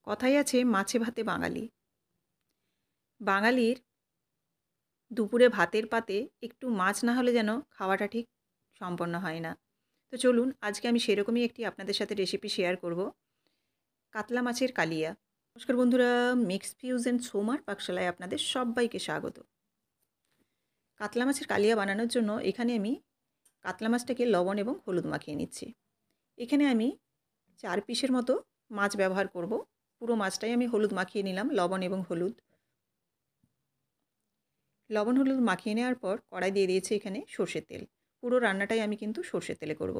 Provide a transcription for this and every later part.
কথায় আছে মাছে ভাতে বাঙালি। বাঙালির দুপুরে ভাতের পাতে একটু মাছ না হলে যেন খাওয়াটা ঠিক সম্পন্ন হয় না। তো চলুন আজকে আমি সেরকমই একটি আপনাদের সাথে রেসিপি শেয়ার করব, কাতলা মাছের কালিয়া। নমস্কার বন্ধুরা, মিক্স ফিউজ অ্যান্ড সোমার পাকশালায় আপনাদের সব্বাইকে স্বাগত। কাতলা মাছের কালিয়া বানানোর জন্য এখানে আমি কাতলা মাছটাকে লবণ এবং হলুদ মাখিয়ে নিচ্ছি। এখানে আমি 4 পিসের মতো মাছ ব্যবহার করব। পুরো মাছটাই আমি হলুদ মাখিয়ে নিলাম, লবণ এবং হলুদ। লবণ হলুদ মাখিয়ে নেওয়ার পর কড়াই দিয়ে দিয়েছি এখানে সর্ষের তেল। পুরো রান্নাটাই আমি কিন্তু সর্ষের তেলে করব।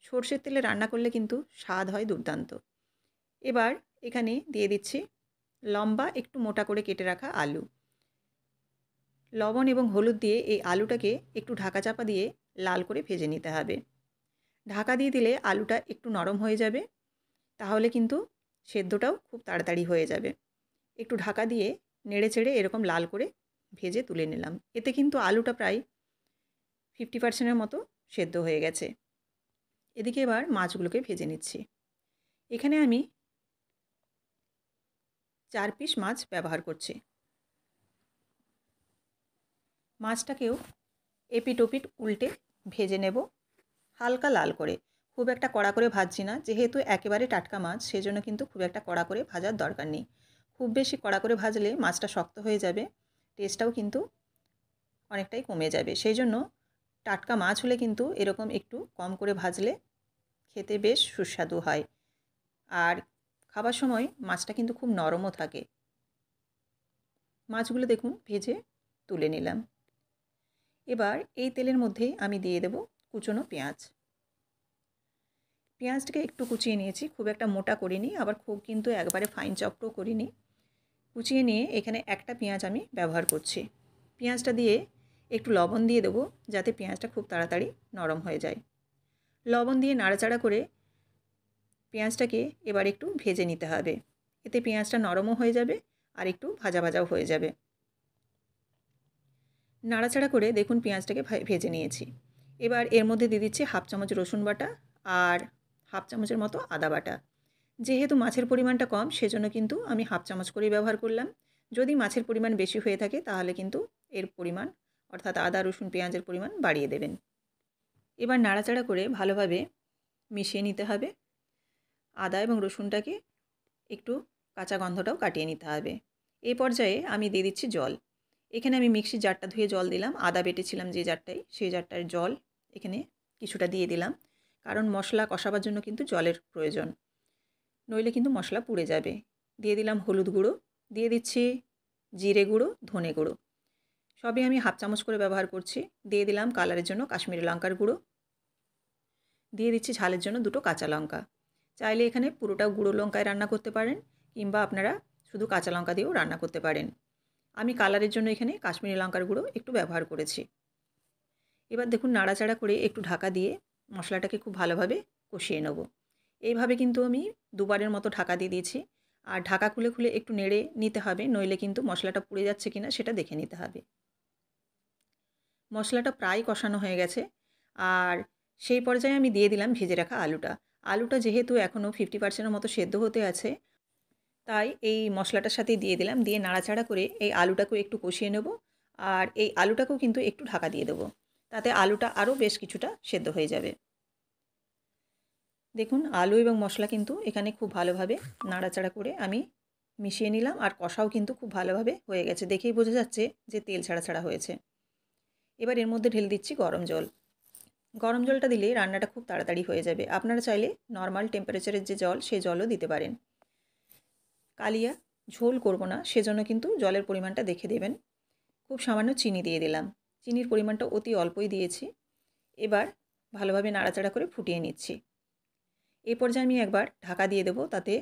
সর্ষের তেলে রান্না করলে কিন্তু স্বাদ হয় দুর্দান্ত। এবার এখানে দিয়ে দিচ্ছি লম্বা একটু মোটা করে কেটে রাখা আলু। লবণ এবং হলুদ দিয়ে এই আলুটাকে একটু ঢাকা চাপা দিয়ে লাল করে ভেজে নিতে হবে। ঢাকা দিয়ে দিলে আলুটা একটু নরম হয়ে যাবে, তাহলে কিন্তু সেদ্ধটাও খুব তাড়াতাড়ি হয়ে যাবে। একটু ঢাকা দিয়ে নেড়ে চেড়ে এরকম লাল করে ভেজে তুলে নিলাম। এতে কিন্তু আলুটা প্রায় 50% মতো সেদ্ধ হয়ে গেছে। এদিকে এবার মাছগুলোকে ভেজে নিচ্ছি। এখানে আমি 4 পিস মাছ ব্যবহার করছি। মাছটাকেও এপিট ওপিট উল্টে ভেজে নেব হালকা লাল করে। খুব একটা কড়া করে ভাজছি না, যেহেতু একেবারে টাটকা মাছ সেজন্য কিন্তু খুব একটা কড়া করে ভাজার দরকার নেই। খুব বেশি কড়া করে ভাজলে মাছটা শক্ত হয়ে যাবে, টেস্টটাও কিন্তু অনেকটাই কমে যাবে। সেই জন্য টাটকা মাছ হলে কিন্তু এরকম একটু কম করে ভাজলে খেতে বেশ সুস্বাদু হয়। আর খাবার সময় মাছটা কিন্তু খুব নরমও থাকে। মাছগুলো দেখুন ভেজে তুলে নিলাম। এবার এই তেলের মধ্যে আমি দিয়ে দেব কুচনো পেঁয়াজ। পেঁয়াজটাকে একটু কুচিয়ে নিয়েছি, খুব একটা মোটা করিনি, আবার খুব কিন্তু একবারে ফাইন চপও করিনি। কুচিয়ে নিয়ে এখানে একটা পেঁয়াজ আমি ব্যবহার করছি। পেঁয়াজটা দিয়ে একটু লবণ দিয়ে দেবো, যাতে পেঁয়াজটা খুব তাড়াতাড়ি নরম হয়ে যায়। লবণ দিয়ে নাড়াচাড়া করে পেঁয়াজটাকে এবার একটু ভেজে নিতে হবে। এতে পেঁয়াজটা নরমও হয়ে যাবে আর একটু ভাজা ভাজাও হয়ে যাবে। নাড়াচাড়া করে দেখুন পেঁয়াজটাকে ভেজে নিয়েছি। এবার এর মধ্যে দিয়ে দিচ্ছি হাফ চামচ রসুন বাটা আর হাফ চামচের মতো আদা বাটা। যেহেতু মাছের পরিমাণটা কম সেজন্য কিন্তু আমি হাফ চামচ করেই ব্যবহার করলাম। যদি মাছের পরিমাণ বেশি হয়ে থাকে তাহলে কিন্তু এর পরিমাণ, অর্থাৎ আদা রসুন পেঁয়াজের পরিমাণ বাড়িয়ে দেবেন। এবার নাড়াচাড়া করে ভালোভাবে মিশিয়ে নিতে হবে। আদা এবং রসুনটাকে একটু কাঁচা গন্ধটাও কাটিয়ে নিতে হবে। এই পর্যায়ে আমি দিয়ে দিচ্ছি জল। এখানে আমি মিক্সির জারটা ধুয়ে জল দিলাম। আদা বেটেছিলাম যে জারটায়, সেই জারটার জল এখানে কিছুটা দিয়ে দিলাম। কারণ মশলা কষাবার জন্য কিন্তু জলের প্রয়োজন, নইলে কিন্তু মশলা পুড়ে যাবে। দিয়ে দিলাম হলুদ গুঁড়ো, দিয়ে দিচ্ছি জিরে গুঁড়ো, ধনে গুঁড়ো। সবই আমি হাফ চামচ করে ব্যবহার করছি। দিয়ে দিলাম কালারের জন্য কাশ্মীরি লঙ্কার গুঁড়ো। দিয়ে দিচ্ছি ঝালের জন্য 2টো কাঁচা লঙ্কা। চাইলে এখানে পুরোটা গুঁড়ো লঙ্কায় রান্না করতে পারেন, কিংবা আপনারা শুধু কাঁচা লঙ্কা দিয়েও রান্না করতে পারেন। আমি কালারের জন্য এখানে কাশ্মীরি লঙ্কার গুঁড়ো একটু ব্যবহার করেছি। এবার দেখুন নাড়াচাড়া করে একটু ঢাকা দিয়ে মশলাটাকে খুব ভালোভাবে কষিয়ে নেব। এইভাবে কিন্তু আমি দুবারের মতো ঢাকা দিয়ে দিয়েছি। আর ঢাকা খুলে খুলে একটু নেড়ে নিতে হবে, নইলে কিন্তু মশলাটা পুড়ে যাচ্ছে কিনা সেটা দেখে নিতে হবে। মশলাটা প্রায় কষানো হয়ে গেছে, আর সেই পর্যায়ে আমি দিয়ে দিলাম ভেজে রাখা আলুটা। আলুটা যেহেতু এখনও 50% মতো সেদ্ধ হতে আছে, তাই এই মশলাটার সাথেই দিয়ে দিলাম। দিয়ে নাড়াচাড়া করে এই আলুটাকেও একটু কষিয়ে নেব। আর এই আলুটাকেও কিন্তু একটু ঢাকা দিয়ে দেবো, তাতে আলুটা আরও বেশ কিছুটা সেদ্ধ হয়ে যাবে। দেখুন আলু এবং মশলা কিন্তু এখানে খুব ভালোভাবে নাড়াচাড়া করে আমি মিশিয়ে নিলাম, আর কষাও কিন্তু খুব ভালোভাবে হয়ে গেছে। দেখেই বোঝা যাচ্ছে যে তেল ছাড়া ছাড়া হয়েছে। এবার এর মধ্যে ঢেলে দিচ্ছি গরম জল। গরম জলটা দিলে রান্নাটা খুব তাড়াতাড়ি হয়ে যাবে। আপনারা চাইলে নর্মাল টেম্পারেচারের যে জল, সেই জলও দিতে পারেন। কালিয়া ঝোল করব না, সেজন্য কিন্তু জলের পরিমাণটা দেখে দেবেন। খুব সামান্য চিনি দিয়ে দিলাম। চিনির পরিমাণটা অতি অল্পই দিয়েছি। এবার ভালোভাবে নাড়াচাড়া করে ফুটিয়ে নিচ্ছি। এই পর্যায়ে আমি একবার ঢাকা দিয়ে দেবো, তাতে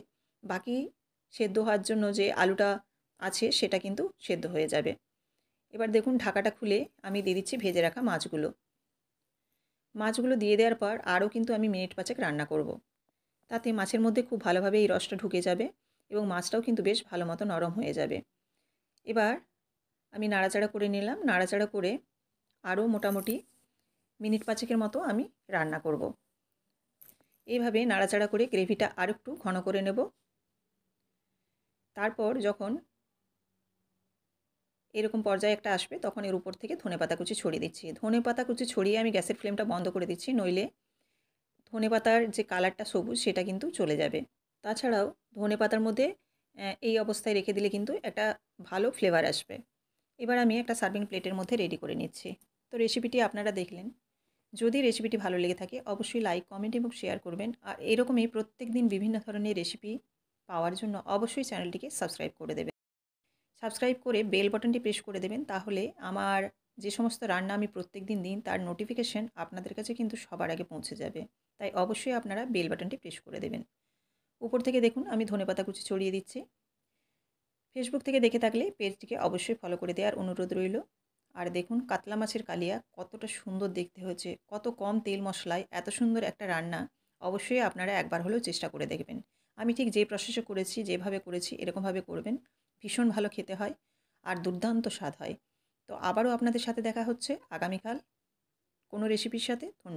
বাকি সেদ্ধ হওয়ার জন্য যে আলুটা আছে সেটা কিন্তু সেদ্ধ হয়ে যাবে। এবার দেখুন ঢাকাটা খুলে আমি দিয়ে দিচ্ছি ভেজে রাখা মাছগুলো। মাছগুলো দিয়ে দেওয়ার পর আরও কিন্তু আমি মিনিট 5 রান্না করব। তাতে মাছের মধ্যে খুব ভালোভাবে এই রসটা ঢুকে যাবে এবং মাছটাও কিন্তু বেশ ভালো মতো নরম হয়ে যাবে। এবার আমি নাড়াচাড়া করে নিলাম। নাড়াচাড়া করে আরও মোটামুটি মিনিট 5 মতো আমি রান্না করব। এইভাবে নাড়াচাড়া করে গ্রেভিটা আর একটু ঘন করে নেব। তারপর যখন এরকম পর্যায়ে একটা আসবে তখন এর উপর থেকে ধনেপাতা কুচি ছড়িয়ে দিচ্ছি। ধনেপাতা কুচি ছড়িয়ে আমি গ্যাসের ফ্লেমটা বন্ধ করে দিচ্ছি, নইলে ধনেপাতার যে কালারটা সবুজ সেটা কিন্তু চলে যাবে। তাছাড়াও ধনেপাতার মধ্যে এই অবস্থায় রেখে দিলে কিন্তু একটা ভালো ফ্লেভার আসবে। এবার আমি একটা সার্ভিং প্লেটের মধ্যে রেডি করে নিচ্ছি। তো রেসিপিটি আপনারা দেখলেন। যদি রেসিপিটি ভালো লেগে থাকে অবশ্যই লাইক, কমেন্ট এবং শেয়ার করবেন। আর এরকমই প্রত্যেকদিন বিভিন্ন ধরনের রেসিপি পাওয়ার জন্য অবশ্যই চ্যানেলটিকে সাবস্ক্রাইব করে দেবেন। সাবস্ক্রাইব করে বেল বাটনটি প্রেস করে দেবেন, তাহলে আমার যে সমস্ত রান্না আমি প্রত্যেকদিন দিই তার নোটিফিকেশন আপনাদের কাছে কিন্তু সবার আগে পৌঁছে যাবে। তাই অবশ্যই আপনারা বেল বাটনটি প্রেস করে দেবেন। উপর থেকে দেখুন আমি ধনেপাতা কুচি ছড়িয়ে দিচ্ছি। ফেসবুক থেকে দেখে থাকলে পেজটিকে অবশ্যই ফলো করে দেওয়ার অনুরোধ রইল। আর দেখুন কাতলা মাছের কালিয়া কতটা সুন্দর দেখতে হয়েছে, কত কম তেল মশলায় এত সুন্দর একটা রান্না। অবশ্যই আপনারা একবার হলেও চেষ্টা করে দেখবেন। আমি ঠিক যে প্রসেসে করেছি, যেভাবে করেছি এরকমভাবে করবেন। ভীষণ ভালো খেতে হয় আর দুর্দান্ত স্বাদ হয়। তো আবারও আপনাদের সাথে দেখা হচ্ছে আগামীকাল কোনো রেসিপির সাথে। ধন্যবাদ।